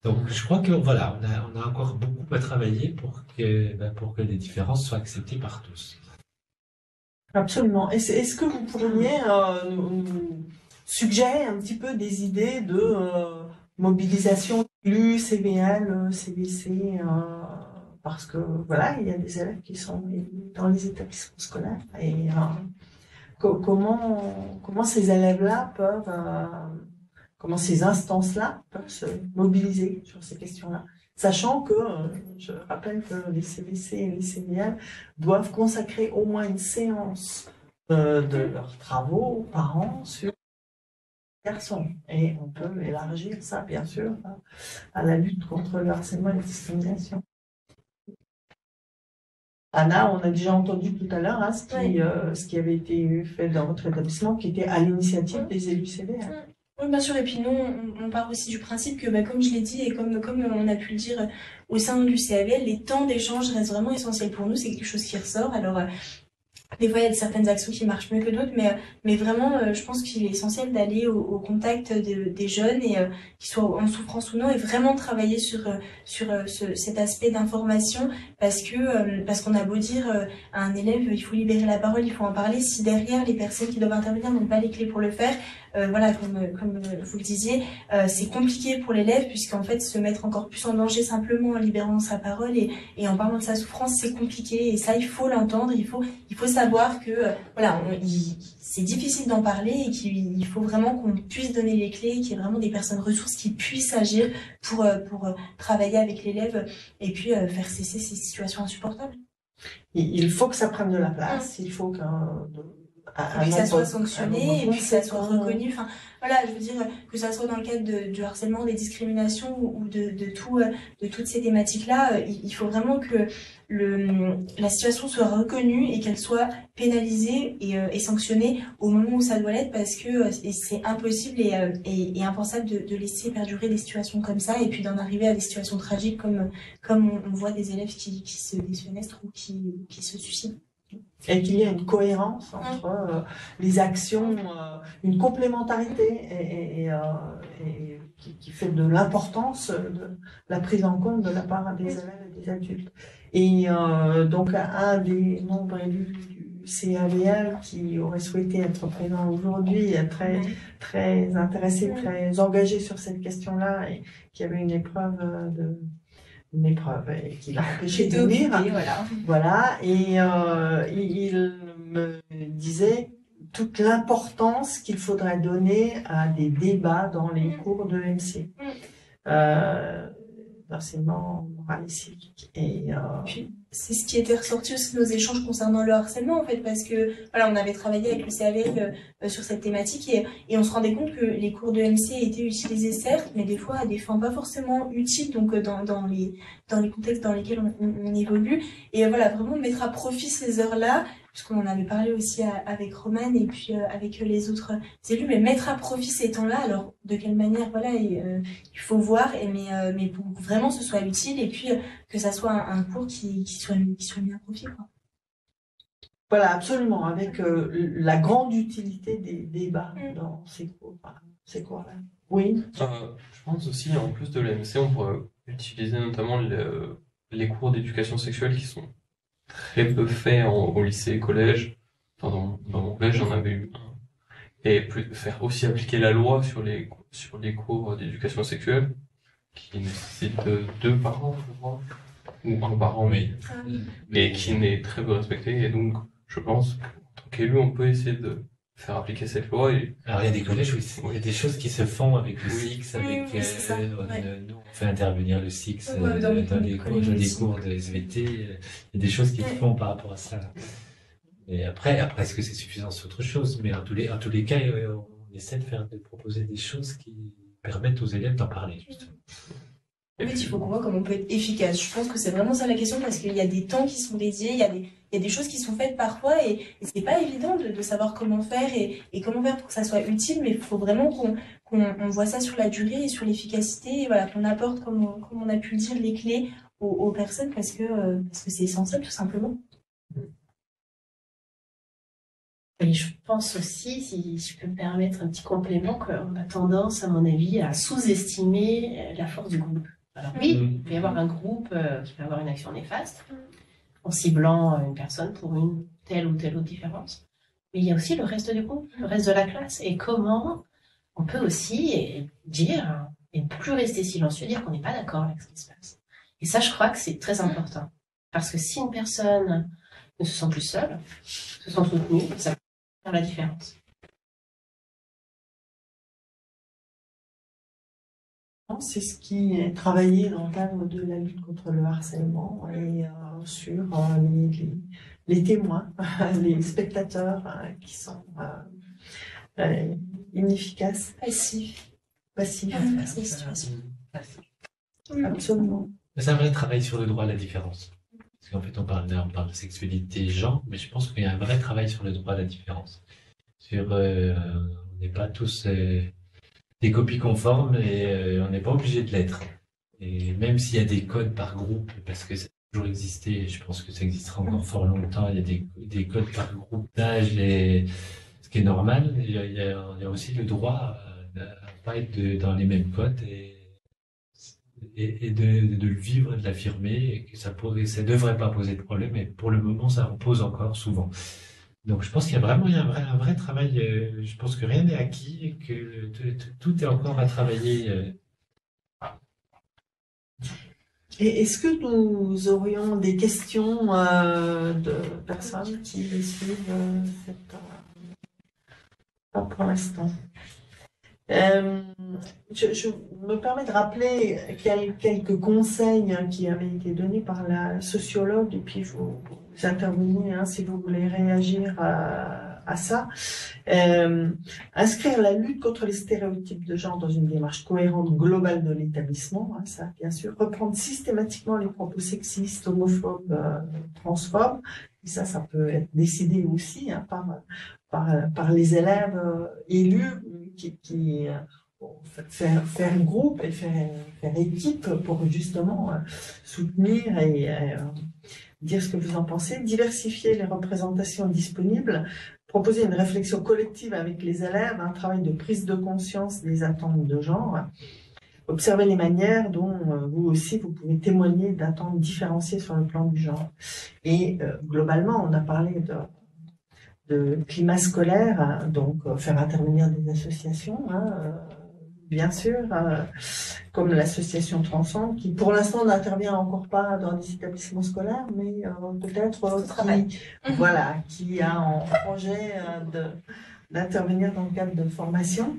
Donc, je crois que voilà, on a encore beaucoup à travailler pour que les différences soient acceptées par tous. Absolument. Est-ce que vous pourriez nous suggérer un petit peu des idées de mobilisation LU, CVL, CVC, parce que voilà, il y a des élèves qui sont dans les établissements scolaires et comment ces élèves-là peuvent comment ces instances-là peuvent se mobiliser sur ces questions-là, sachant que, je rappelle que les CVC et les CVL doivent consacrer au moins une séance de leurs travaux par an sur les garçons. Et on peut élargir ça, bien sûr, à la lutte contre le harcèlement et la discrimination. Anna, on a déjà entendu tout à l'heure hein, ce qui avait été fait dans votre établissement, qui était à l'initiative des élus CVL. Oui, bien sûr. Et puis nous, on part aussi du principe que, comme je l'ai dit et comme on a pu le dire au sein du CAVL, les temps d'échange restent vraiment essentiels pour nous. C'est quelque chose qui ressort. Alors, des fois, il y a certaines actions qui marchent mieux que d'autres, mais vraiment, je pense qu'il est essentiel d'aller au contact des jeunes et qu'ils soient en souffrance ou non, et vraiment travailler sur cet aspect d'information, parce qu'on a beau dire à un élève, il faut libérer la parole, il faut en parler. Si derrière les personnes qui doivent intervenir n'ont pas les clés pour le faire, voilà, comme vous le disiez, c'est compliqué pour l'élève, puisqu'en fait, se mettre encore plus en danger simplement en libérant sa parole et en parlant de sa souffrance, c'est compliqué. Et ça, il faut l'entendre, il faut savoir que c'est difficile d'en parler et qu'il faut vraiment qu'on puisse donner les clés, qu'il y ait vraiment des personnes ressources qui puissent agir pour travailler avec l'élève et puis faire cesser ces situations insupportables. Il faut que ça prenne de la place, il faut que ça soit sanctionné et puis que ça soit reconnu. Enfin, voilà, je veux dire que ça soit dans le cadre du harcèlement, des discriminations ou de toutes ces thématiques-là, il faut vraiment que la situation soit reconnue et qu'elle soit pénalisée et sanctionnée au moment où ça doit l'être, parce que c'est impossible et impensable de laisser perdurer des situations comme ça et puis d'en arriver à des situations tragiques comme on voit des élèves qui se défenestrent ou qui se suicident. et qu'il y ait une cohérence entre les actions, une complémentarité et qui fait de l'importance de la prise en compte de la part des élèves et des adultes. Et donc un des membres élus du CAVL qui aurait souhaité être présent aujourd'hui, est très intéressé, très engagé sur cette question-là et qui avait une épreuve et qui l'a empêché de venir. Voilà. Et il me disait toute l'importance qu'il faudrait donner à des débats dans les cours de MC. D'enseignement moral et civique. Et puis, c'est ce qui était ressorti aussi de nos échanges concernant le harcèlement, en fait, parce que, voilà, on avait travaillé avec le CAVL sur cette thématique et on se rendait compte que les cours de MC étaient utilisés, certes, mais des fois à des fins pas forcément utiles, donc dans les contextes dans lesquels on évolue. Et voilà, vraiment mettre à profit ces heures-là, puisqu'on en avait parlé aussi avec Romane et puis avec les autres élus, mais mettre à profit ces temps-là, alors de quelle manière, voilà, il faut voir, mais pour que vraiment ce soit utile et puis que ça soit un cours qui soit mis à profit, quoi. Voilà, absolument, avec la grande utilité des débats dans ces cours-là. Oui. Je pense aussi, en plus de l'AMC, on pourrait utiliser notamment les cours d'éducation sexuelle qui sont très peu faits au lycée, collège. Enfin, dans mon collège, j'en avais eu un. Et faire aussi appliquer la loi sur les cours d'éducation sexuelle, qui nécessitent 2 parents, je crois, ou 1 parent, mais qui n'est très peu respecté. Et donc, je pense qu'en tant qu'élu, on peut essayer de faire appliquer cette loi. Alors, il y a des collèges où il y a des choses qui se font avec le SIX, avec, nous, on fait intervenir le SIX dans les cours de SVT. Il y a des choses qui se font par rapport à ça. Et après, est-ce que c'est suffisant, c'est autre chose. Mais en tous les cas, on essaie de proposer des choses qui permettent aux élèves d'en parler, justement. En fait, il faut qu'on voit comment on peut être efficace. Je pense que c'est vraiment ça la question, parce qu'il y a des temps qui sont dédiés, il y a des choses qui sont faites parfois, et c'est pas évident de savoir comment faire et comment faire pour que ça soit utile, mais il faut vraiment qu'on voit ça sur la durée et sur l'efficacité, et voilà, qu'on apporte, comme on a pu le dire, les clés aux personnes, parce que c'est essentiel, tout simplement. Et je pense aussi, si je peux me permettre un petit complément, qu'on a tendance, à mon avis, à sous-estimer la force du groupe. Alors oui, il peut y avoir un groupe qui peut avoir une action néfaste, en ciblant une personne pour une telle ou telle autre différence. Mais il y a aussi le reste du groupe, le reste de la classe. Et comment on peut aussi dire, et ne plus rester silencieux, dire qu'on n'est pas d'accord avec ce qui se passe. Et ça, je crois que c'est très important. Parce que si une personne ne se sent plus seule, se sent soutenue, ça peut faire la différence. C'est ce qui est travaillé dans le cadre de la lutte contre le harcèlement et sur les témoins, les spectateurs qui sont inefficaces. Passifs. Absolument. C'est un vrai travail sur le droit à la différence. Parce qu'en fait, on parle de sexualité, genre, mais je pense qu'il y a un vrai travail sur le droit à la différence. On n'est pas tous des copies conformes et on n'est pas obligé de l'être. Et même s'il y a des codes par groupe, parce que ça a toujours existé, et je pense que ça existera encore fort longtemps, il y a des codes par groupe d'âge, ce qui est normal, il y a aussi le droit à pas être dans les mêmes codes et de le vivre et de l'affirmer, et que ça devrait pas poser de problème, et pour le moment, ça en pose encore souvent. Donc, je pense qu'il y a vraiment un vrai travail. Je pense que rien n'est acquis et que tout est encore à travailler. Et est-ce que nous aurions des questions de personnes qui suivent pas pour l'instant. Je me permets de rappeler quelques conseils qui avaient été donnés par la sociologue, et puis vous intervenez si vous voulez réagir à ça. Inscrire la lutte contre les stéréotypes de genre dans une démarche cohérente globale de l'établissement, ça bien sûr. Reprendre systématiquement les propos sexistes, homophobes, transphobes. Et ça peut être décidé aussi par les élèves élus qui faire groupe et faire équipe pour justement soutenir et dire ce que vous en pensez, diversifier les représentations disponibles, proposer une réflexion collective avec les élèves, un travail de prise de conscience des attentes de genre, observer les manières dont vous aussi vous pouvez témoigner d'attentes différenciées sur le plan du genre. Et globalement, on a parlé de climat scolaire, hein, donc faire intervenir des associations, hein, bien sûr, comme l'association Transcend, qui pour l'instant n'intervient encore pas dans les établissements scolaires, mais peut-être qui a en projet d'intervenir dans le cadre de formation.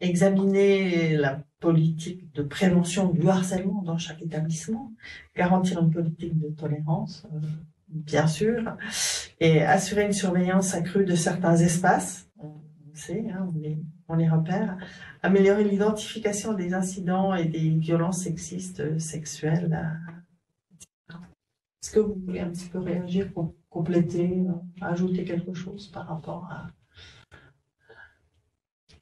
Examiner la politique de prévention du harcèlement dans chaque établissement, garantir une politique de tolérance, bien sûr, et assurer une surveillance accrue de certains espaces. On sait, hein, on les repère, améliorer l'identification des incidents et des violences sexistes, sexuelles. Est-ce que vous voulez un petit peu réagir pour compléter, ajouter quelque chose par rapport à...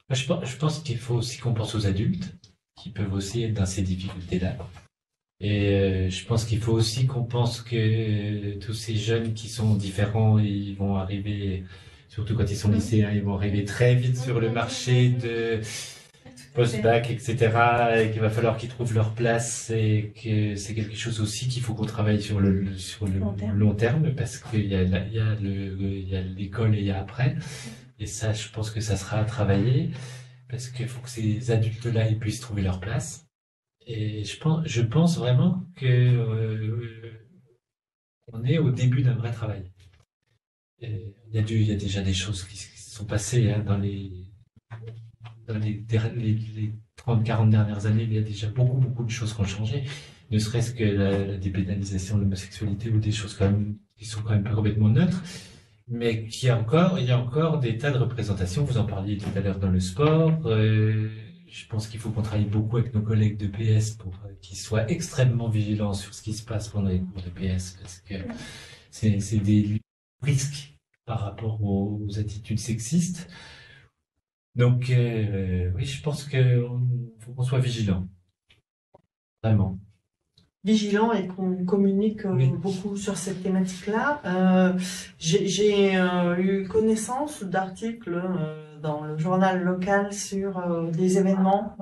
Je pense qu'il faut aussi qu'on pense aux adultes qui peuvent aussi être dans ces difficultés-là. Et je pense qu'il faut aussi qu'on pense que tous ces jeunes qui sont différents, ils vont arriver, surtout quand ils sont lycéens, ils vont arriver très vite sur le marché de post-bac, etc. Et qu'il va falloir qu'ils trouvent leur place et que c'est quelque chose aussi qu'il faut qu'on travaille sur le long terme parce qu'il y a l'école et il y a après. Et ça, je pense que ça sera à travailler parce qu'il faut que ces adultes-là ils puissent trouver leur place. Et je pense vraiment que on est au début d'un vrai travail. Et il y a déjà des choses qui se sont passées hein, dans les 30-40 dernières années. Il y a déjà beaucoup de choses qui ont changé. Ne serait-ce que la dépénalisation de l'homosexualité ou des choses quand même, qui sont quand même pas complètement neutres. Mais il y a encore des tas de représentations. Vous en parliez tout à l'heure dans le sport. Je pense qu'il faut qu'on travaille beaucoup avec nos collègues de PS pour qu'ils soient extrêmement vigilants sur ce qui se passe pendant les cours de PS parce que c'est des risques par rapport aux attitudes sexistes. Donc, oui, je pense qu'il faut qu'on soit vigilant. Vraiment. Vigilant et qu'on communique beaucoup sur cette thématique-là. J'ai eu connaissance d'articles dans le journal local sur des événements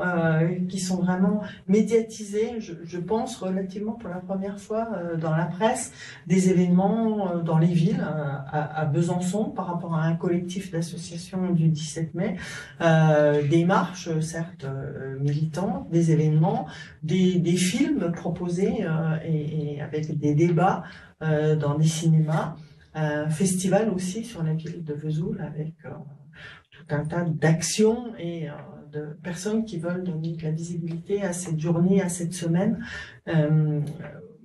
qui sont vraiment médiatisés, je pense relativement pour la première fois dans la presse, des événements dans les villes, à Besançon par rapport à un collectif d'associations du 17 mai, des marches certes militantes, des événements, des films proposés et avec des débats dans des cinémas, un festival aussi sur la ville de Vesoul avec tout un tas d'actions et de personnes qui veulent donner de la visibilité à cette journée, à cette semaine.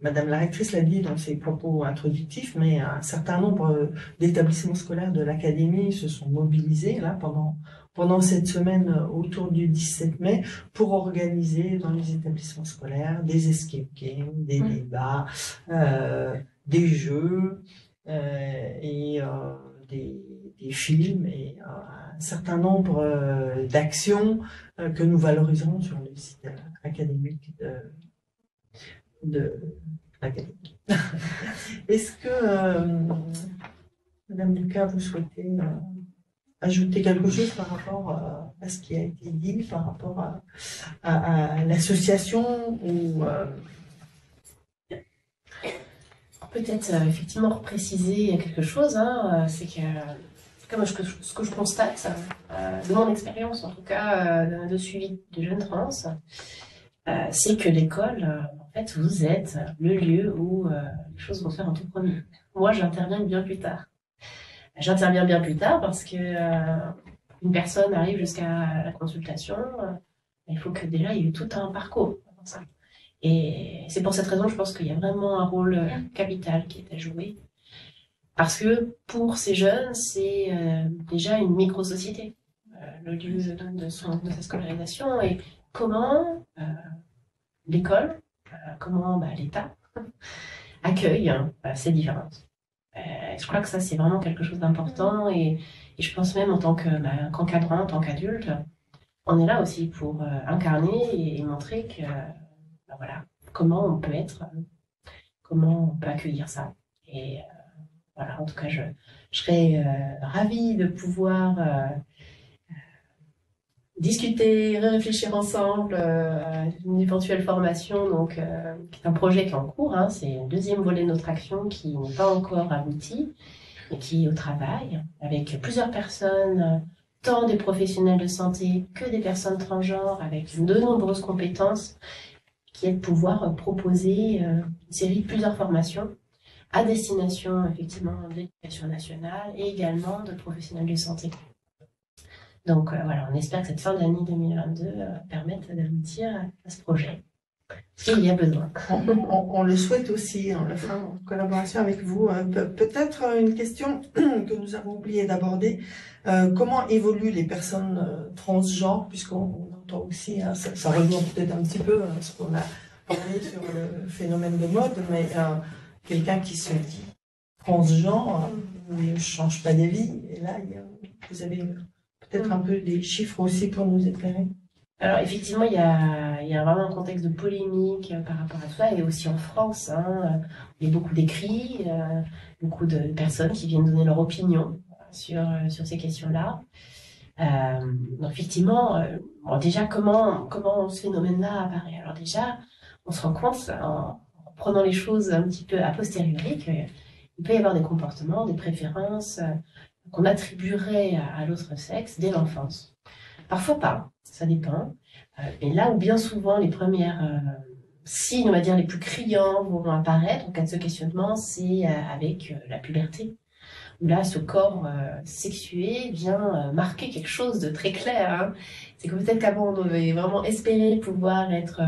Madame la rectrice l'a dit dans ses propos introductifs, mais un certain nombre d'établissements scolaires de l'académie se sont mobilisés là pendant cette semaine autour du 17 mai pour organiser dans les établissements scolaires des escape games, des débats, des jeux et des films et un certain nombre d'actions que nous valoriserons sur le site académique de l'académie. Est-ce que, Madame Lucas, vous souhaitez ajouter quelque chose par rapport à ce qui a été dit, par rapport à l'association ou Peut-être effectivement repréciser quelque chose, hein, c'est que comme ce que je constate, de mon expérience en tout cas, de suivi de jeunes trans, c'est que l'école, en fait, vous êtes le lieu où les choses vont se faire en tout premier. Moi, j'interviens bien plus tard. J'interviens bien plus tard parce que une personne arrive jusqu'à la consultation, il faut que déjà il y ait tout un parcours. Et c'est pour cette raison, je pense qu'il y a vraiment un rôle capital qui est à jouer. Parce que pour ces jeunes, c'est déjà une micro-société, le lieu de sa scolarisation. Et comment l'école, comment l'État accueille ces différences. Je crois que ça, c'est vraiment quelque chose d'important et je pense même en tant qu'encadrant, en tant qu'adulte, on est là aussi pour incarner et montrer que, voilà, comment on peut être, comment on peut accueillir ça. Et voilà, en tout cas, je serais ravie de pouvoir discuter, réfléchir ensemble à une éventuelle formation, donc qui est un projet qui est en cours. Hein, c'est le deuxième volet de notre action qui n'est pas encore abouti et qui est au travail avec plusieurs personnes, tant des professionnels de santé que des personnes transgenres, avec de nombreuses compétences, qui est de pouvoir proposer une série de plusieurs formations à destination effectivement de l'éducation nationale et également de professionnels de santé. Donc voilà, on espère que cette fin d'année 2022 permette d'aboutir à ce projet. S'il y a besoin. On le souhaite aussi, on le fera en collaboration avec vous. Peut-être une question que nous avons oublié d'aborder. Comment évoluent les personnes transgenres, puisqu'on entend aussi, hein, ça rejoint peut-être un petit peu ce qu'on a parlé sur le phénomène de mode, mais quelqu'un qui se dit transgenre ne change pas d'avis. Et là, vous avez peut-être un peu des chiffres aussi pour nous éclairer. Alors effectivement, il y a vraiment un contexte de polémique par rapport à tout ça, et aussi en France, hein, il y a beaucoup d'écrits, beaucoup de personnes qui viennent donner leur opinion sur ces questions-là. Donc effectivement, bon, déjà comment ce phénomène-là apparaît? Alors déjà, on se rend compte en prenant les choses un petit peu a posteriori qu'il peut y avoir des comportements, des préférences qu'on attribuerait à l'autre sexe dès l'enfance. Parfois pas, ça dépend. Mais là où bien souvent les premières signes, on va dire, les plus criants vont apparaître en cas de ce questionnement, c'est avec la puberté. Où là, ce corps sexué vient marquer quelque chose de très clair. Hein. C'est que peut-être qu'avant, on devait vraiment espérer pouvoir être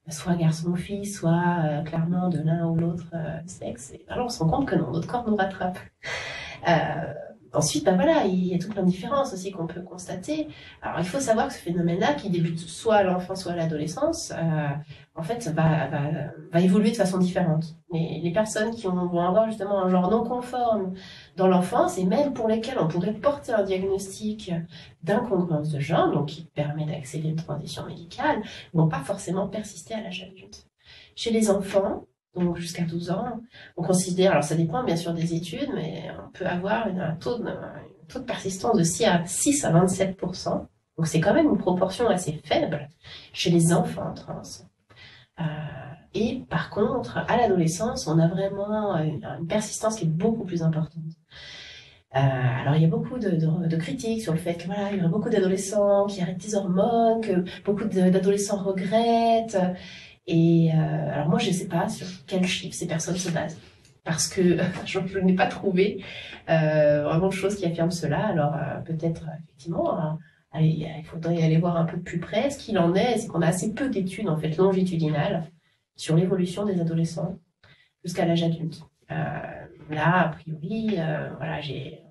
soit garçon ou fille, soit clairement de l'un ou l'autre sexe. Et alors, on se rend compte que non, notre corps nous rattrape. Ensuite, ben voilà, il y a toute l'indifférence aussi qu'on peut constater. Alors, il faut savoir que ce phénomène-là, qui débute soit à l'enfance, soit à l'adolescence, en fait, va évoluer de façon différente. Les personnes qui vont avoir justement un genre non conforme dans l'enfance, et même pour lesquelles on pourrait porter un diagnostic d'incongruence de genre, donc qui permet d'accéder à une transition médicale, ne vont pas forcément persister à l'âge adulte. Chez les enfants, donc jusqu'à 12 ans, on considère, alors ça dépend bien sûr des études, mais on peut avoir un taux de persistance de 6 à 27%. Donc c'est quand même une proportion assez faible chez les enfants trans. Et par contre, à l'adolescence, on a vraiment une persistance qui est beaucoup plus importante. Alors il y a beaucoup de critiques sur le fait que voilà, il y aurait beaucoup d'adolescents qui arrêtent des hormones, que beaucoup d'adolescents regrettent. Et alors moi, je ne sais pas sur quels chiffres ces personnes se basent, parce que je n'ai pas trouvé vraiment de choses qui affirment cela. Alors peut-être effectivement, il faudrait aller voir un peu de plus près. Ce qu'il en est, c'est qu'on a assez peu d'études en fait longitudinales sur l'évolution des adolescents jusqu'à l'âge adulte. Là, a priori, voilà, j'ai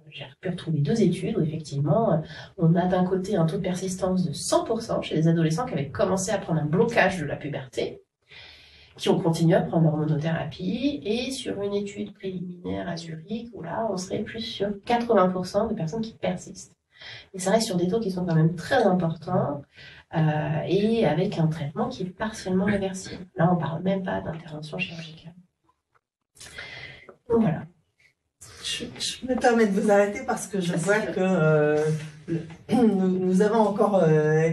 pu retrouver 2 études où effectivement, on a d'un côté un taux de persistance de 100% chez les adolescents qui avaient commencé à prendre un blocage de la puberté, qui ont continué à prendre l'hormonothérapie, et sur une étude préliminaire à Zurich, où là, on serait plus sur 80% de personnes qui persistent. Et ça reste sur des taux qui sont quand même très importants, et avec un traitement qui est partiellement réversible. Là, on ne parle même pas d'intervention chirurgicale. Donc voilà. Je me permets de vous arrêter parce que je vois que nous avons encore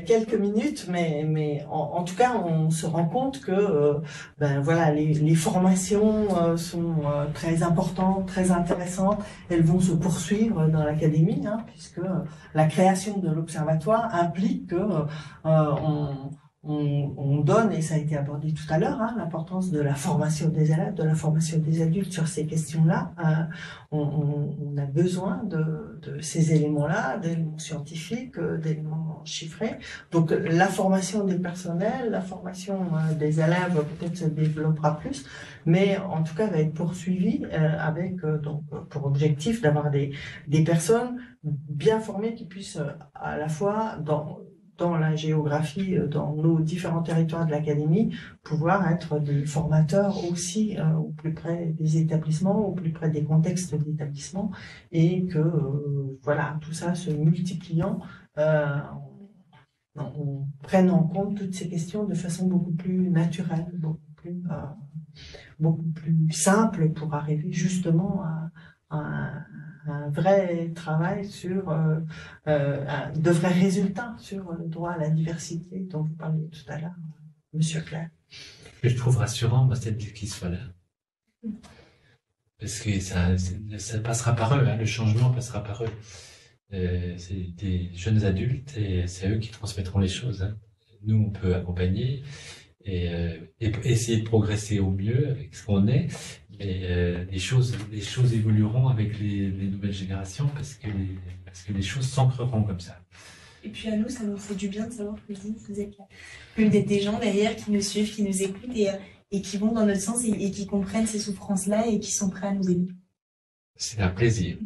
quelques minutes, mais en tout cas, on se rend compte que ben voilà, les formations sont très importantes, très intéressantes. Elles vont se poursuivre dans l'académie, hein, puisque la création de l'observatoire implique que on donne, et ça a été abordé tout à l'heure, hein, l'importance de la formation des élèves, de la formation des adultes sur ces questions-là. On a besoin de ces éléments-là, d'éléments scientifiques, d'éléments chiffrés. Donc la formation des personnels, la formation des élèves peut-être se développera plus, mais en tout cas va être poursuivie avec donc pour objectif d'avoir des personnes bien formées qui puissent à la fois dans la géographie, dans nos différents territoires de l'académie, pouvoir être des formateurs aussi au plus près des établissements, au plus près des contextes d'établissement, et que voilà, tout ça se multipliant, on prenne en compte toutes ces questions de façon beaucoup plus naturelle, beaucoup plus simple pour arriver justement à un vrai travail sur de vrais résultats sur le droit à la diversité dont vous parliez tout à l'heure, Monsieur Claire. Ce que je trouve rassurant, bah, c'est qu'il soit là. Parce que ça passera par eux, hein, le changement passera par eux. C'est des jeunes adultes et c'est eux qui transmettront les choses. Hein. Nous, on peut accompagner et essayer de progresser au mieux avec ce qu'on est. Mais les choses évolueront avec les nouvelles générations parce que les choses s'ancreront comme ça. Et puis à nous, ça nous fait du bien de savoir que vous êtes là. Que vous êtes des gens derrière qui nous suivent, qui nous écoutent et qui vont dans notre sens et qui comprennent ces souffrances-là et qui sont prêts à nous aider. C'est un plaisir.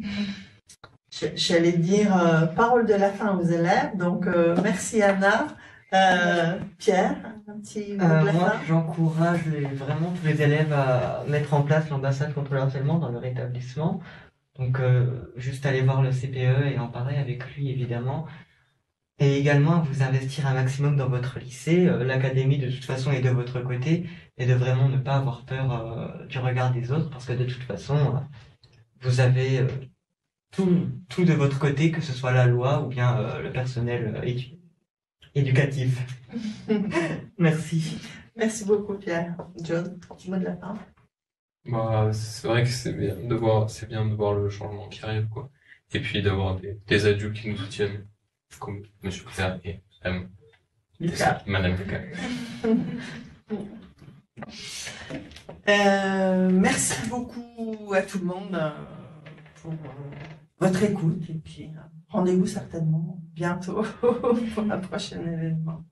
J'allais dire parole de la fin aux élèves, donc merci Anna. Pierre, un petit mot de la Moi, fin. j'encourage vraiment tous les élèves à mettre en place l'ambassade contre le harcèlement dans leur établissement. Donc, juste aller voir le CPE et en parler avec lui, évidemment. Et également, à vous investir un maximum dans votre lycée. L'académie, de toute façon, est de votre côté. Et de vraiment ne pas avoir peur du regard des autres. Parce que de toute façon, vous avez tout de votre côté, que ce soit la loi ou bien le personnel éducatif. Merci. Merci beaucoup Pierre. John, petit mot de la fin. Bah, c'est vrai que c'est bien de voir le changement qui arrive, quoi. Et puis d'avoir des adultes qui nous soutiennent, comme Monsieur Claire et Madame Lucas. Merci beaucoup à tout le monde pour votre écoute et puis rendez-vous certainement bientôt pour un prochain événement.